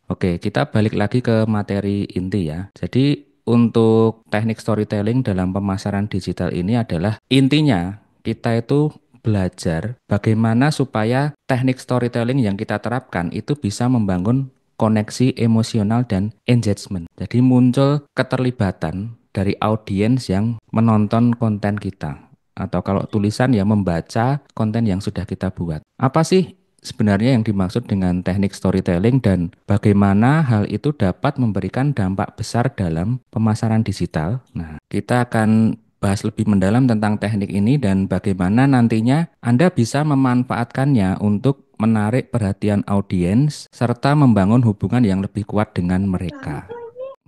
Oke, kita balik lagi ke materi inti ya. Jadi untuk teknik storytelling dalam pemasaran digital ini adalah intinya kita itu belajar bagaimana supaya teknik storytelling yang kita terapkan itu bisa membangun koneksi emosional dan engagement. Jadi muncul keterlibatan dari audiens yang menonton konten kita. Atau kalau tulisan ya membaca konten yang sudah kita buat. Apa sih sebenarnya yang dimaksud dengan teknik storytelling dan bagaimana hal itu dapat memberikan dampak besar dalam pemasaran digital? Nah, kita akan bahas lebih mendalam tentang teknik ini dan bagaimana nantinya Anda bisa memanfaatkannya untuk menarik perhatian audiens serta membangun hubungan yang lebih kuat dengan mereka.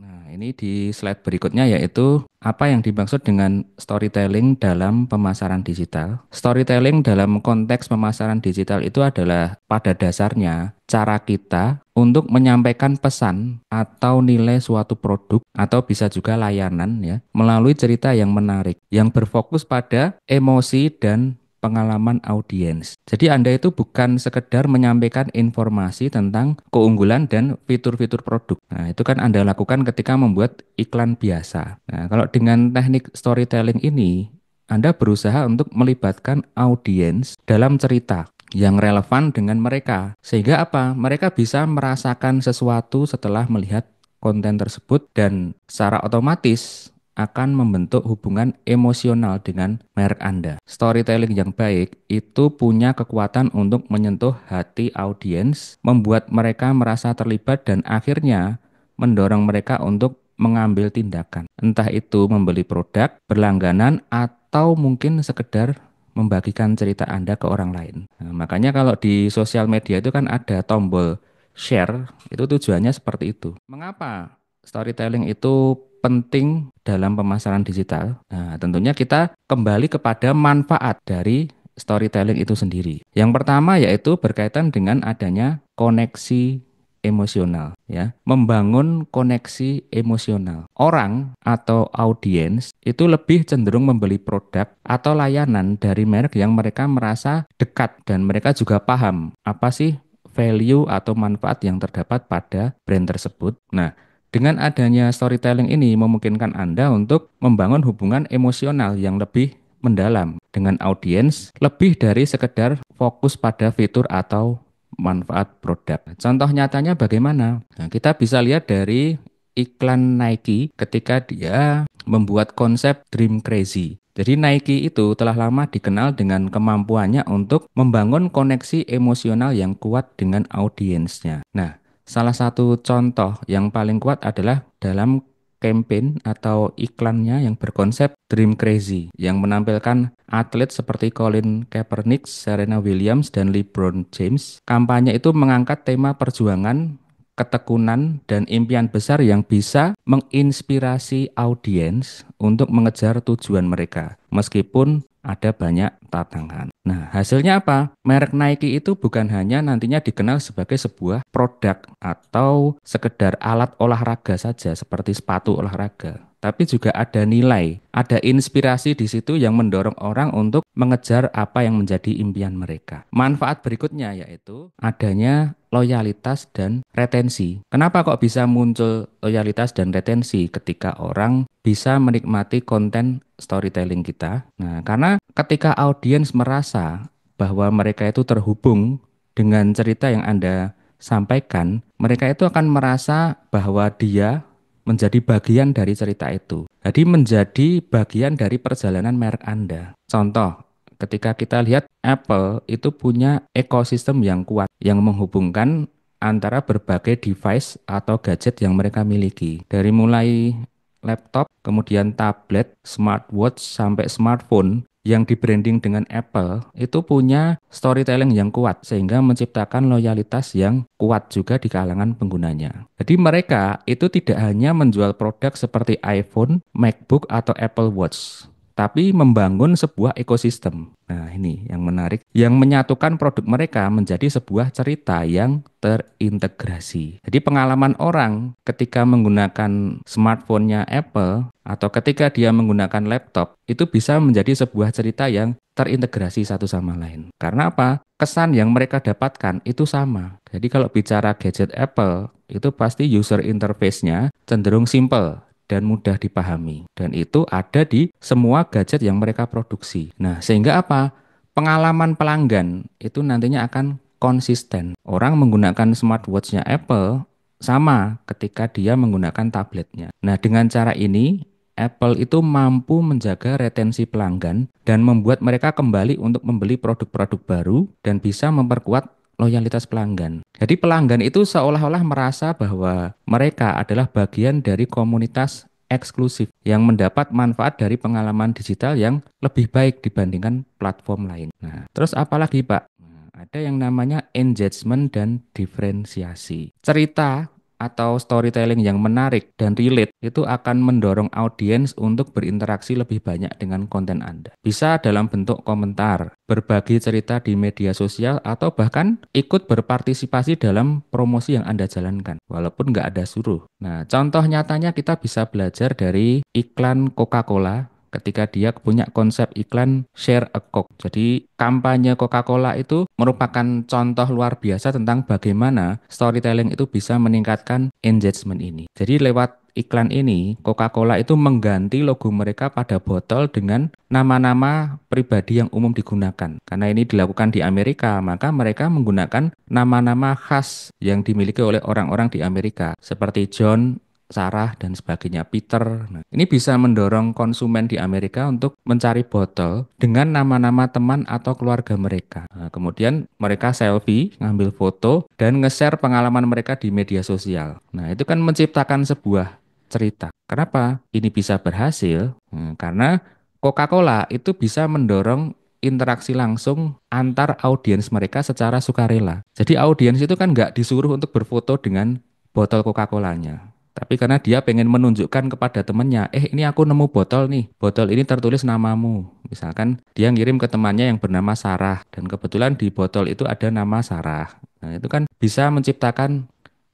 Nah, ini di slide berikutnya yaitu apa yang dimaksud dengan storytelling dalam pemasaran digital. Storytelling dalam konteks pemasaran digital itu adalah pada dasarnya cara kita untuk menyampaikan pesan atau nilai suatu produk atau bisa juga layanan ya melalui cerita yang menarik yang berfokus pada emosi dan pengalaman audiens. Jadi Anda itu bukan sekedar menyampaikan informasi tentang keunggulan dan fitur-fitur produk. Nah, itu kan Anda lakukan ketika membuat iklan biasa. Nah, kalau dengan teknik storytelling ini, Anda berusaha untuk melibatkan audiens dalam cerita yang relevan dengan mereka. Sehingga apa? Mereka bisa merasakan sesuatu setelah melihat konten tersebut dan secara otomatis akan membentuk hubungan emosional dengan merek Anda. Storytelling yang baik itu punya kekuatan untuk menyentuh hati audiens, membuat mereka merasa terlibat dan akhirnya mendorong mereka untuk mengambil tindakan. Entah itu membeli produk, berlangganan, atau mungkin sekedar membagikan cerita Anda ke orang lain. Nah, makanya kalau di sosial media itu kan ada tombol share, itu tujuannya seperti itu. Mengapa storytelling itu penting dalam pemasaran digital? Nah, tentunya kita kembali kepada manfaat dari storytelling itu sendiri. Yang pertama yaitu berkaitan dengan adanya koneksi emosional ya, membangun koneksi emosional. Orang atau audiens itu lebih cenderung membeli produk atau layanan dari merek yang mereka merasa dekat dan mereka juga paham apa sih value atau manfaat yang terdapat pada brand tersebut. Nah, dengan adanya storytelling ini memungkinkan Anda untuk membangun hubungan emosional yang lebih mendalam dengan audiens lebih dari sekedar fokus pada fitur atau manfaat produk. Contoh nyatanya bagaimana? Nah, kita bisa lihat dari iklan Nike ketika dia membuat konsep Dream Crazy. Jadi Nike itu telah lama dikenal dengan kemampuannya untuk membangun koneksi emosional yang kuat dengan audiensnya. Nah, salah satu contoh yang paling kuat adalah dalam campaign atau iklannya yang berkonsep Dream Crazy yang menampilkan atlet seperti Colin Kaepernick, Serena Williams, dan LeBron James. Kampanye itu mengangkat tema perjuangan, ketekunan, dan impian besar yang bisa menginspirasi audiens untuk mengejar tujuan mereka, meskipun ada banyak tantangan. Nah, hasilnya apa? Merek Nike itu bukan hanya nantinya dikenal sebagai sebuah produk atau sekedar alat olahraga saja seperti sepatu olahraga, tapi juga ada nilai, ada inspirasi di situ yang mendorong orang untuk mengejar apa yang menjadi impian mereka. Manfaat berikutnya yaitu adanya loyalitas dan retensi. Kenapa kok bisa muncul loyalitas dan retensi ketika orang bisa menikmati konten storytelling kita? Nah, karena ketika audiens merasa bahwa mereka itu terhubung dengan cerita yang Anda sampaikan, mereka itu akan merasa bahwa dia menjadi bagian dari cerita itu. Jadi menjadi bagian dari perjalanan merek Anda. Contoh, ketika kita lihat Apple itu punya ekosistem yang kuat yang menghubungkan antara berbagai device atau gadget yang mereka miliki. Dari mulai laptop, kemudian tablet, smartwatch, sampai smartphone yang di-branding dengan Apple itu punya storytelling yang kuat sehingga menciptakan loyalitas yang kuat juga di kalangan penggunanya. Jadi mereka itu tidak hanya menjual produk seperti iPhone, MacBook, atau Apple Watch, tapi membangun sebuah ekosistem. Nah, ini yang menarik, yang menyatukan produk mereka menjadi sebuah cerita yang terintegrasi. Jadi pengalaman orang ketika menggunakan smartphone-nya Apple atau ketika dia menggunakan laptop itu bisa menjadi sebuah cerita yang terintegrasi satu sama lain. Karena apa? Kesan yang mereka dapatkan itu sama. Jadi kalau bicara gadget Apple, itu pasti user interface-nya cenderung simple dan mudah dipahami. Dan itu ada di semua gadget yang mereka produksi. Nah, sehingga apa? Pengalaman pelanggan itu nantinya akan konsisten. Orang menggunakan smartwatch-nya Apple sama ketika dia menggunakan tabletnya. Nah, dengan cara ini Apple itu mampu menjaga retensi pelanggan dan membuat mereka kembali untuk membeli produk-produk baru dan bisa memperkuat loyalitas pelanggan. Jadi pelanggan itu seolah-olah merasa bahwa mereka adalah bagian dari komunitas eksklusif yang mendapat manfaat dari pengalaman digital yang lebih baik dibandingkan platform lain. Nah, terus apalagi Pak? Ada yang namanya engagement dan diferensiasi. Cerita atau storytelling yang menarik dan relate itu akan mendorong audiens untuk berinteraksi lebih banyak dengan konten Anda. Bisa dalam bentuk komentar, berbagi cerita di media sosial, atau bahkan ikut berpartisipasi dalam promosi yang Anda jalankan, walaupun nggak ada suruh. Nah, contoh nyatanya kita bisa belajar dari iklan Coca-Cola ketika dia punya konsep iklan Share a Coke. Jadi kampanye Coca-Cola itu merupakan contoh luar biasa tentang bagaimana storytelling itu bisa meningkatkan engagement ini. Jadi lewat iklan ini, Coca-Cola itu mengganti logo mereka pada botol dengan nama-nama pribadi yang umum digunakan. Karena ini dilakukan di Amerika, maka mereka menggunakan nama-nama khas yang dimiliki oleh orang-orang di Amerika, seperti John, Sarah, dan sebagainya, Peter. Nah, ini bisa mendorong konsumen di Amerika untuk mencari botol dengan nama-nama teman atau keluarga mereka. Nah, kemudian mereka selfie, ngambil foto, dan nge-share pengalaman mereka di media sosial. Nah, itu kan menciptakan sebuah cerita. Kenapa ini bisa berhasil? Karena Coca-Cola itu bisa mendorong interaksi langsung antar audiens mereka secara sukarela. Jadi audiens itu kan nggak disuruh untuk berfoto dengan botol Coca-Colanya. Tapi karena dia pengen menunjukkan kepada temannya, ini aku nemu botol nih, botol ini tertulis namamu. Misalkan dia ngirim ke temannya yang bernama Sarah, dan kebetulan di botol itu ada nama Sarah. Nah, itu kan bisa menciptakan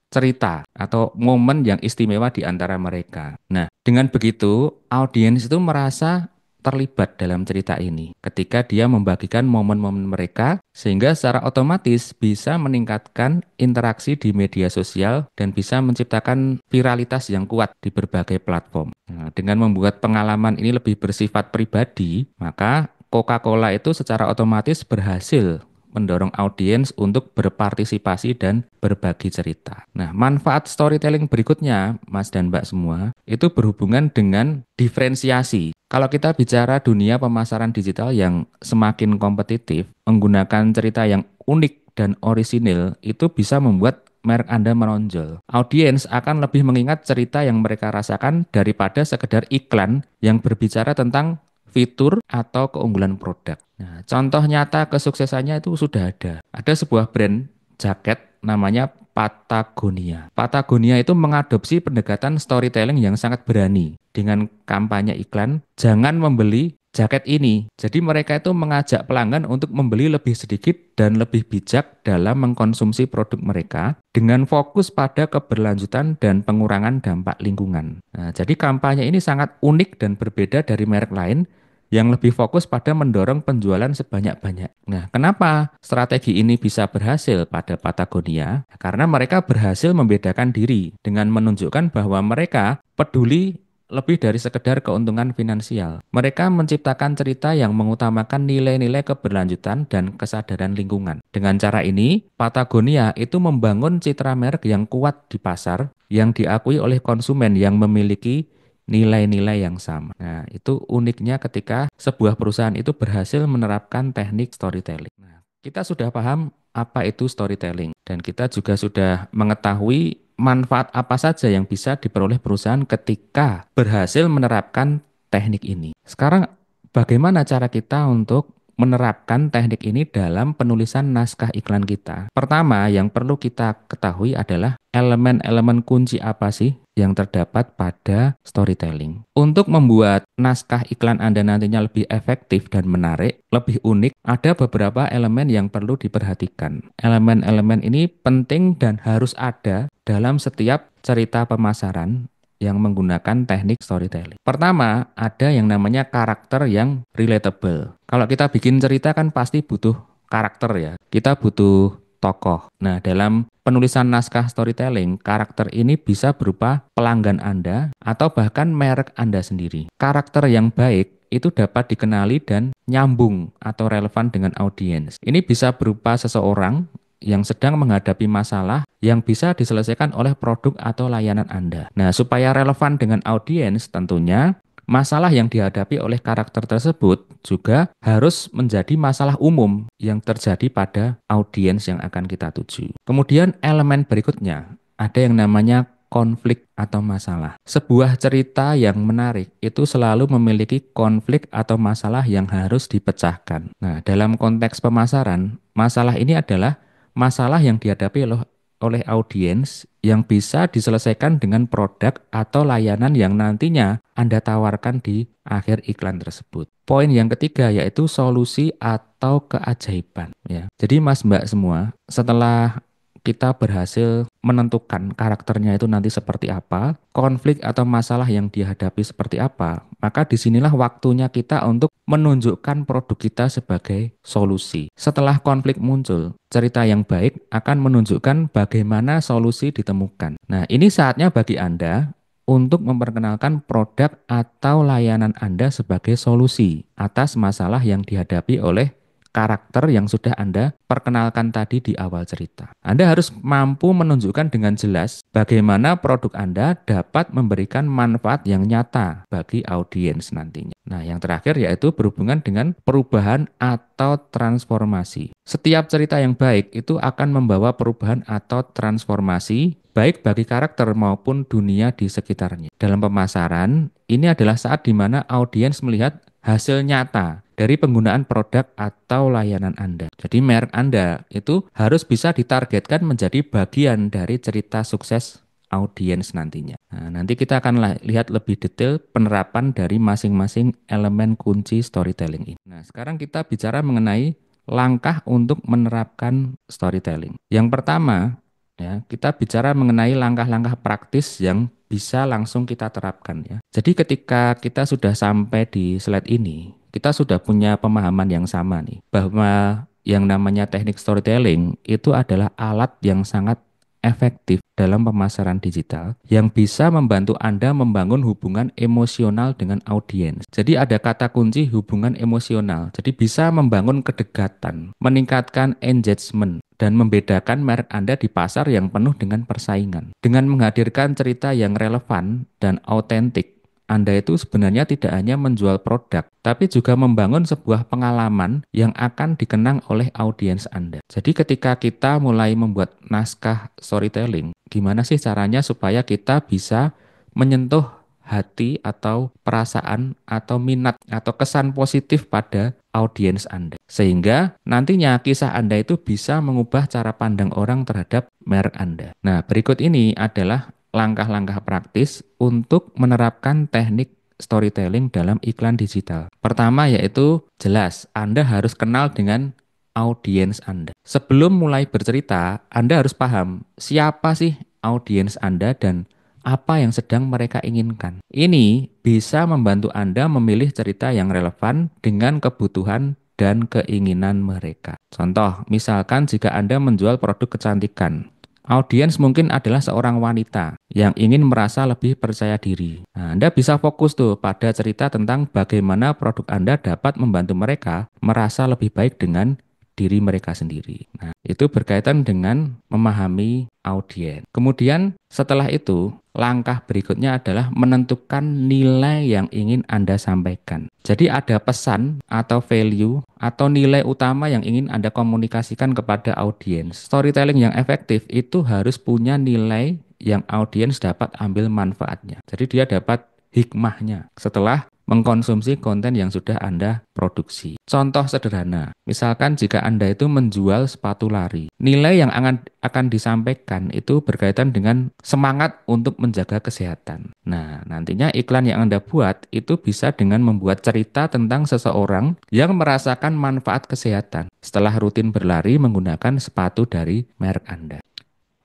cerita atau momen yang istimewa di antara mereka. Nah, dengan begitu, audiens itu merasa terlibat dalam cerita ini ketika dia membagikan momen-momen mereka, sehingga secara otomatis bisa meningkatkan interaksi di media sosial dan bisa menciptakan viralitas yang kuat di berbagai platform. Nah, dengan membuat pengalaman ini lebih bersifat pribadi, maka Coca-Cola itu secara otomatis berhasil mendorong audiens untuk berpartisipasi dan berbagi cerita. Nah, manfaat storytelling berikutnya, Mas dan Mbak semua, itu berhubungan dengan diferensiasi. Kalau kita bicara dunia pemasaran digital yang semakin kompetitif, menggunakan cerita yang unik dan orisinil itu bisa membuat merek Anda menonjol. Audiens akan lebih mengingat cerita yang mereka rasakan daripada sekedar iklan yang berbicara tentang fitur atau keunggulan produk. Nah, contoh nyata kesuksesannya itu sudah ada. Ada sebuah brand jaket namanya Patagonia. Patagonia itu mengadopsi pendekatan storytelling yang sangat berani dengan kampanye iklan, jangan membeli jaket ini. Jadi mereka itu mengajak pelanggan untuk membeli lebih sedikit dan lebih bijak dalam mengkonsumsi produk mereka dengan fokus pada keberlanjutan dan pengurangan dampak lingkungan. Nah, jadi kampanye ini sangat unik dan berbeda dari merek lain yang lebih fokus pada mendorong penjualan sebanyak-banyak. Nah, kenapa strategi ini bisa berhasil pada Patagonia? Karena mereka berhasil membedakan diri dengan menunjukkan bahwa mereka peduli lebih dari sekedar keuntungan finansial. Mereka menciptakan cerita yang mengutamakan nilai-nilai keberlanjutan dan kesadaran lingkungan. Dengan cara ini, Patagonia itu membangun citra merek yang kuat di pasar, yang diakui oleh konsumen yang memiliki nilai-nilai yang sama. Nah, itu uniknya ketika sebuah perusahaan itu berhasil menerapkan teknik storytelling. Nah, kita sudah paham apa itu storytelling dan kita juga sudah mengetahui manfaat apa saja yang bisa diperoleh perusahaan ketika berhasil menerapkan teknik ini. Sekarang bagaimana cara kita untuk menerapkan teknik ini dalam penulisan naskah iklan kita? Pertama, yang perlu kita ketahui adalah elemen-elemen kunci apa sih yang terdapat pada storytelling. Untuk membuat naskah iklan Anda nantinya lebih efektif dan menarik, lebih unik, ada beberapa elemen yang perlu diperhatikan. Elemen-elemen ini penting dan harus ada dalam setiap cerita pemasaran yang menggunakan teknik storytelling. Pertama, ada yang namanya karakter yang relatable. Kalau kita bikin cerita kan pasti butuh karakter ya. Kita butuh tokoh. Nah, dalam penulisan naskah storytelling, karakter ini bisa berupa pelanggan Anda atau bahkan merek Anda sendiri. Karakter yang baik itu dapat dikenali dan nyambung atau relevan dengan audiens. Ini bisa berupa seseorang yang sedang menghadapi masalah yang bisa diselesaikan oleh produk atau layanan Anda. Nah, supaya relevan dengan audiens, tentunya masalah yang dihadapi oleh karakter tersebut juga harus menjadi masalah umum yang terjadi pada audiens yang akan kita tuju. Kemudian elemen berikutnya, ada yang namanya konflik atau masalah. Sebuah cerita yang menarik itu selalu memiliki konflik atau masalah yang harus dipecahkan. Nah, dalam konteks pemasaran, masalah ini adalah masalah yang dihadapi oleh audiens yang bisa diselesaikan dengan produk atau layanan yang nantinya Anda tawarkan di akhir iklan tersebut. Poin yang ketiga yaitu solusi atau keajaiban. Ya. Jadi Mas Mbak semua, setelah kita berhasil menentukan karakternya itu nanti seperti apa, konflik atau masalah yang dihadapi seperti apa, maka disinilah waktunya kita untuk menunjukkan produk kita sebagai solusi. Setelah konflik muncul, cerita yang baik akan menunjukkan bagaimana solusi ditemukan. Nah, ini saatnya bagi Anda untuk memperkenalkan produk atau layanan Anda sebagai solusi atas masalah yang dihadapi oleh karakter yang sudah Anda perkenalkan tadi di awal cerita. Anda harus mampu menunjukkan dengan jelas bagaimana produk Anda dapat memberikan manfaat yang nyata bagi audiens nantinya. Nah, yang terakhir yaitu berhubungan dengan perubahan atau transformasi. Setiap cerita yang baik itu akan membawa perubahan atau transformasi baik bagi karakter maupun dunia di sekitarnya. Dalam pemasaran, ini adalah saat di mana audiens melihat hasil nyata dari penggunaan produk atau layanan Anda. Jadi merek Anda itu harus bisa ditargetkan menjadi bagian dari cerita sukses audiens nantinya. Nah, nanti kita akan lihat lebih detail penerapan dari masing-masing elemen kunci storytelling ini. Nah, sekarang kita bicara mengenai langkah untuk menerapkan storytelling. Yang pertama, ya, kita bicara mengenai langkah-langkah praktis yang bisa langsung kita terapkan ya. Jadi ketika kita sudah sampai di slide ini, kita sudah punya pemahaman yang sama nih, bahwa yang namanya teknik storytelling itu adalah alat yang sangat efektif dalam pemasaran digital yang bisa membantu Anda membangun hubungan emosional dengan audiens. Jadi ada kata kunci hubungan emosional. Jadi bisa membangun kedekatan, meningkatkan engagement, dan membedakan merek Anda di pasar yang penuh dengan persaingan. Dengan menghadirkan cerita yang relevan dan autentik, Anda itu sebenarnya tidak hanya menjual produk, tapi juga membangun sebuah pengalaman yang akan dikenang oleh audiens Anda. Jadi ketika kita mulai membuat naskah storytelling, gimana sih caranya supaya kita bisa menyentuh hati atau perasaan atau minat atau kesan positif pada audiens Anda. Sehingga nantinya kisah Anda itu bisa mengubah cara pandang orang terhadap merek Anda. Nah, berikut ini adalah langkah-langkah praktis untuk menerapkan teknik storytelling dalam iklan digital. Pertama yaitu jelas, Anda harus kenal dengan audiens Anda. Sebelum mulai bercerita, Anda harus paham siapa sih audiens Anda dan apa yang sedang mereka inginkan. Ini bisa membantu Anda memilih cerita yang relevan dengan kebutuhan dan keinginan mereka. Contoh, misalkan jika Anda menjual produk kecantikan, audiens mungkin adalah seorang wanita yang ingin merasa lebih percaya diri. Nah, Anda bisa fokus tuh pada cerita tentang bagaimana produk Anda dapat membantu mereka merasa lebih baik dengan diri mereka sendiri. Nah, itu berkaitan dengan memahami audiens. Kemudian setelah itu, langkah berikutnya adalah menentukan nilai yang ingin Anda sampaikan. Jadi ada pesan atau value atau nilai utama yang ingin Anda komunikasikan kepada audiens. Storytelling yang efektif itu harus punya nilai yang audiens dapat ambil manfaatnya. Jadi dia dapat hikmahnya setelah mengkonsumsi konten yang sudah Anda produksi. Contoh sederhana, misalkan jika Anda itu menjual sepatu lari, nilai yang akan disampaikan itu berkaitan dengan semangat untuk menjaga kesehatan. Nah, nantinya iklan yang Anda buat itu bisa dengan membuat cerita tentang seseorang yang merasakan manfaat kesehatan setelah rutin berlari menggunakan sepatu dari merek Anda.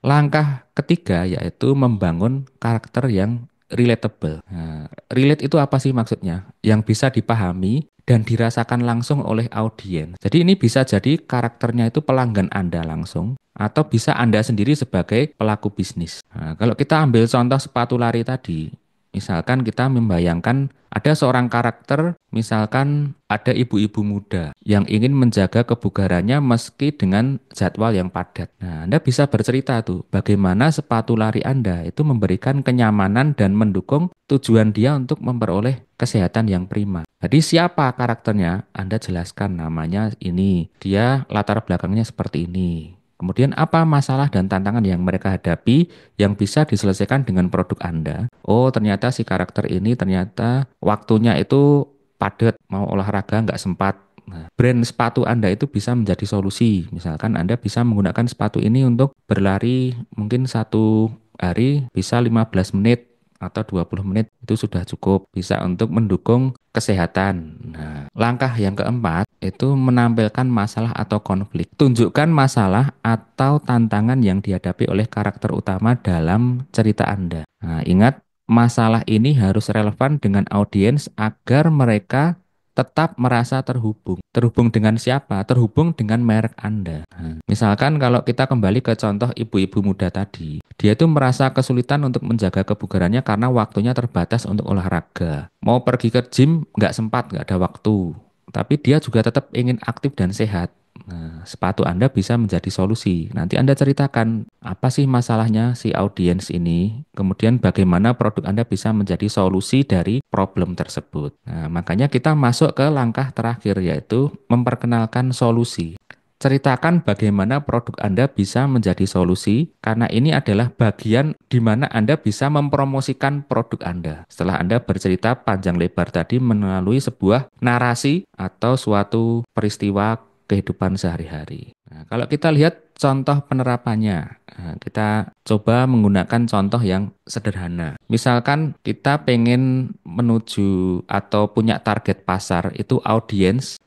Langkah ketiga yaitu membangun karakter yang relatable. Nah, relate itu apa sih maksudnya? Yang bisa dipahami dan dirasakan langsung oleh audiens. Jadi ini bisa jadi karakternya itu pelanggan Anda langsung atau bisa Anda sendiri sebagai pelaku bisnis. Nah, kalau kita ambil contoh sepatu lari tadi, misalkan kita membayangkan ada seorang karakter, misalkan ada ibu-ibu muda yang ingin menjaga kebugarannya meski dengan jadwal yang padat. Nah, Anda bisa bercerita tuh bagaimana sepatu lari Anda itu memberikan kenyamanan dan mendukung tujuan dia untuk memperoleh kesehatan yang prima. Jadi siapa karakternya? Anda jelaskan namanya ini, dia latar belakangnya seperti ini. Kemudian apa masalah dan tantangan yang mereka hadapi yang bisa diselesaikan dengan produk Anda? Oh, ternyata si karakter ini ternyata waktunya itu padat, mau olahraga nggak sempat. Nah, brand sepatu Anda itu bisa menjadi solusi. Misalkan Anda bisa menggunakan sepatu ini untuk berlari mungkin satu hari bisa 15 menit atau 20 menit itu sudah cukup bisa untuk mendukung kesehatan. Nah, langkah yang keempat itu menampilkan masalah atau konflik. Tunjukkan masalah atau tantangan yang dihadapi oleh karakter utama dalam cerita Anda. Nah, ingat masalah ini harus relevan dengan audiens agar mereka tetap merasa terhubung. Terhubung dengan siapa? Terhubung dengan merek Anda. Nah, misalkan kalau kita kembali ke contoh ibu-ibu muda tadi, dia itu merasa kesulitan untuk menjaga kebugarannya karena waktunya terbatas untuk olahraga. Mau pergi ke gym nggak sempat, nggak ada waktu. Tapi dia juga tetap ingin aktif dan sehat. Nah, sepatu Anda bisa menjadi solusi. Nanti Anda ceritakan apa sih masalahnya si audiens ini, kemudian bagaimana produk Anda bisa menjadi solusi dari problem tersebut. Nah, makanya kita masuk ke langkah terakhir yaitu memperkenalkan solusi. Ceritakan bagaimana produk Anda bisa menjadi solusi, karena ini adalah bagian di mana Anda bisa mempromosikan produk Anda. Setelah Anda bercerita panjang lebar tadi melalui sebuah narasi atau suatu peristiwa kehidupan sehari-hari. Nah, kalau kita lihat contoh penerapannya, nah, kita coba menggunakan contoh yang sederhana. Misalkan kita pengen menuju atau punya target pasar itu audiens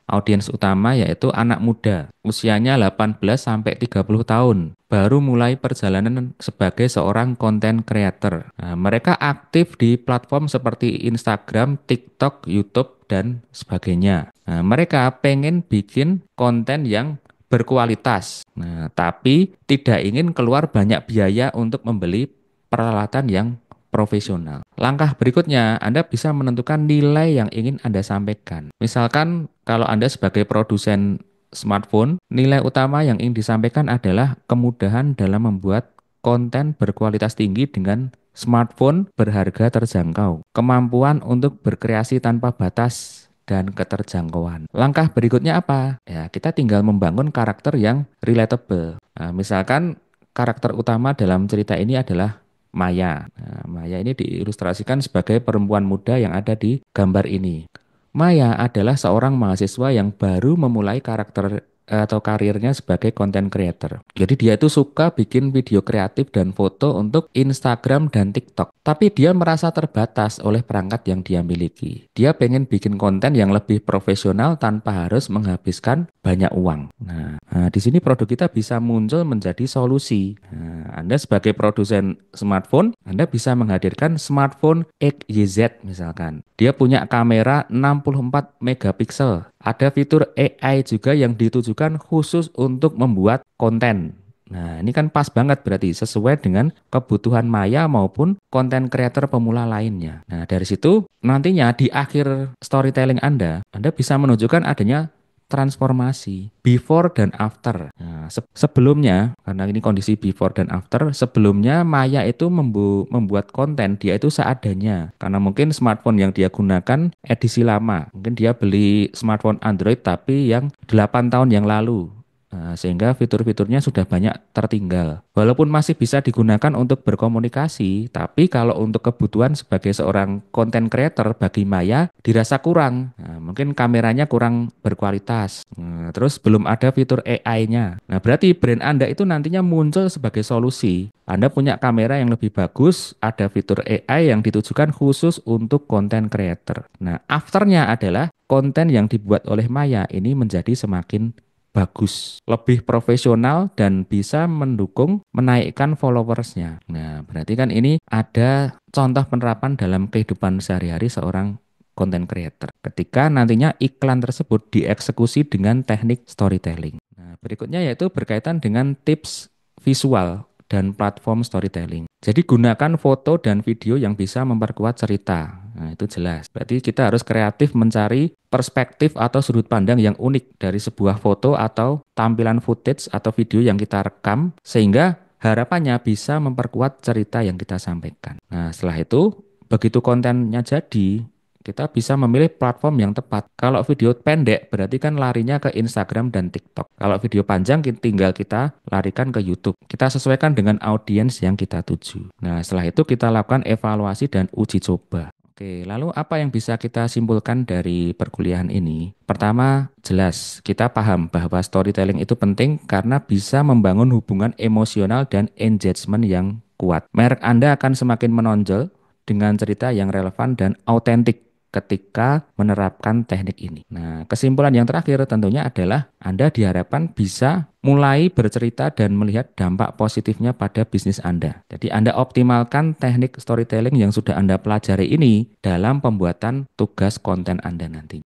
utama yaitu anak muda, usianya 18 sampai 30 tahun, baru mulai perjalanan sebagai seorang content creator. Nah, mereka aktif di platform seperti Instagram, TikTok, YouTube, dan sebagainya. Nah, mereka pengen bikin konten yang berkualitas. Nah, tapi tidak ingin keluar banyak biaya untuk membeli peralatan yang profesional. Langkah berikutnya, Anda bisa menentukan nilai yang ingin Anda sampaikan. Misalkan kalau Anda sebagai produsen smartphone, nilai utama yang ingin disampaikan adalah kemudahan dalam membuat konten berkualitas tinggi dengan smartphone berharga terjangkau, kemampuan untuk berkreasi tanpa batas, dan keterjangkauan. Langkah berikutnya apa? Ya, kita tinggal membangun karakter yang relatable. Nah, misalkan karakter utama dalam cerita ini adalah Maya. Nah, Maya ini diilustrasikan sebagai perempuan muda yang ada di gambar ini. Maya adalah seorang mahasiswa yang baru memulai karakter atau karirnya sebagai content creator. Jadi dia itu suka bikin video kreatif dan foto untuk Instagram dan TikTok. Tapi dia merasa terbatas oleh perangkat yang dia miliki. Dia pengen bikin konten yang lebih profesional tanpa harus menghabiskan banyak uang. Nah, di sini produk kita bisa muncul menjadi solusi. Nah, Anda sebagai produsen smartphone, Anda bisa menghadirkan smartphone XYZ misalkan. Dia punya kamera 64 megapiksel. Ada fitur AI juga yang ditujukan khusus untuk membuat konten. Nah, ini kan pas banget berarti sesuai dengan kebutuhan Maya maupun konten creator pemula lainnya. Nah, dari situ nantinya di akhir storytelling Anda bisa menunjukkan adanya transformasi before dan after. Nah, sebelumnya, karena ini kondisi before dan after, sebelumnya Maya itu membuat konten dia itu seadanya. Karena mungkin smartphone yang dia gunakan edisi lama. Mungkin dia beli smartphone Android tapi yang 8 tahun yang lalu. Nah, sehingga fitur-fiturnya sudah banyak tertinggal. Walaupun masih bisa digunakan untuk berkomunikasi, tapi kalau untuk kebutuhan sebagai seorang content creator bagi Maya dirasa kurang. Nah, mungkin kameranya kurang berkualitas. Nah, terus belum ada fitur AI-nya. Nah, berarti brand Anda itu nantinya muncul sebagai solusi. Anda punya kamera yang lebih bagus, ada fitur AI yang ditujukan khusus untuk content creator. Nah, afternya adalah konten yang dibuat oleh Maya ini menjadi semakin bagus, lebih profesional dan bisa mendukung menaikkan followersnya. Nah, berarti kan ini ada contoh penerapan dalam kehidupan sehari-hari seorang content creator. Ketika nantinya iklan tersebut dieksekusi dengan teknik storytelling. Nah, berikutnya yaitu berkaitan dengan tips visual dan platform storytelling. Jadi gunakan foto dan video yang bisa memperkuat cerita. Nah, itu jelas. Berarti kita harus kreatif mencari perspektif atau sudut pandang yang unik dari sebuah foto atau tampilan footage atau video yang kita rekam sehingga harapannya bisa memperkuat cerita yang kita sampaikan. Nah, setelah itu begitu kontennya jadi, kita bisa memilih platform yang tepat. Kalau video pendek berarti kan larinya ke Instagram dan TikTok. Kalau video panjang tinggal kita larikan ke YouTube. Kita sesuaikan dengan audiens yang kita tuju. Nah, setelah itu kita lakukan evaluasi dan uji coba. Oke, lalu apa yang bisa kita simpulkan dari perkuliahan ini? Pertama, jelas kita paham bahwa storytelling itu penting karena bisa membangun hubungan emosional dan engagement yang kuat. Merek Anda akan semakin menonjol dengan cerita yang relevan dan autentik ketika menerapkan teknik ini. Nah, kesimpulan yang terakhir tentunya adalah Anda diharapkan bisa mulai bercerita dan melihat dampak positifnya pada bisnis Anda. Jadi Anda optimalkan teknik storytelling yang sudah Anda pelajari ini dalam pembuatan tugas konten Anda nanti.